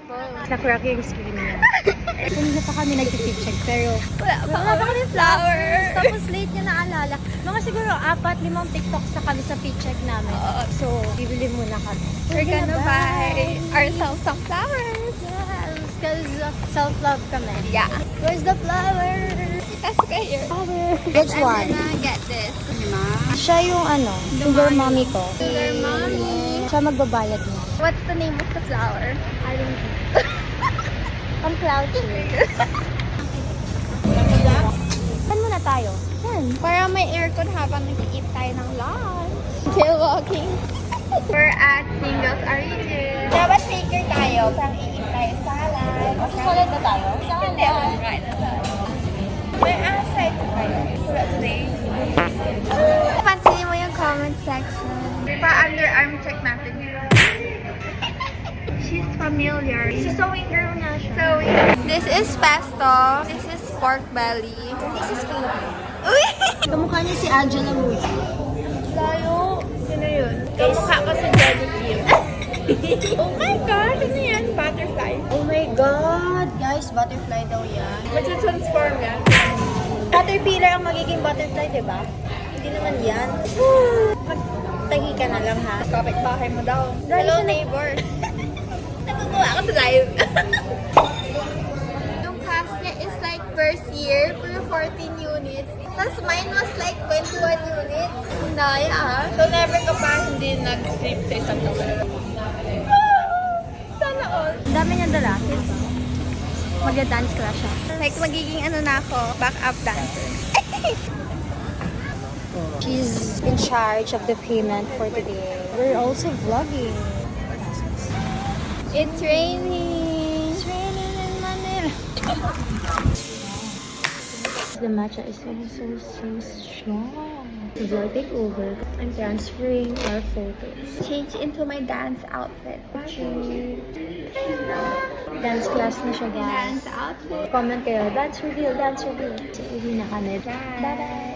phone. Nakuraki yung screen niya. Kanina pa kami nag-check pero Wala pa kami flowers. tapos late niya naalala. Mga siguro 4-5 TikToks na kami sa check namin. So, bibili muna kami. We're gonna buy ourselves some flowers. Yes, because self-love kami. Yeah. Where's the flowers? That's good. Which I'm one? gonna get this. Siya yung sugar mommy ko. Sugar mommy. Siya magbabayad niya. What's the name of the flower? I don't know. Ang cloud tree. Saan muna tayo? Saan? Para may aircon habang nag-eat tayo ng lunch. Chill walking. We're at Singles Origin. Dapat taker tayo. Pang i-eat tayo salad. Solid na tayo? Salad. We're outside tayo. Wala today. Pansinin mo yung comment section. Pa-underarm check natin. She's familiar. Si sewing girl na siya. So, this is pesto. This is pork belly. This is Philippine. Uy! Kamukha niya si Angela Muji. Layo. Sino yun? Kamukha ko si Jenny Kim. Oh my God! Ano yan? Butterfly. Oh my God! Guys, butterfly daw yan. Mag-transform yan. Caterpillar ang magiging butterfly, di ba? Hindi naman yan. Magtahi ka na lang, ha? Kapit-bahay mo daw. Dahil Hello, siya na- neighbor. Natutuwa ako sa live. Yung class niya is like first year, pero 14 units. Tapos mine was like 21 units. Daya ah. So never ka pa hindi nag-sleep sa isang lugar. Sana all. Ang dami niyang dala. Magda-dance class siya. Like magiging ano na ako, back-up dancer. She's in charge of the payment for today. We're also vlogging. It's raining. It's raining in Manila. The matcha is so strong. Vlog take over. I'm transferring our photos. Change into my dance outfit. Dance class na siya, guys. Dance outfit. Comment kayo, dance reveal, dance reveal. So, uwi na kami. Bye-bye!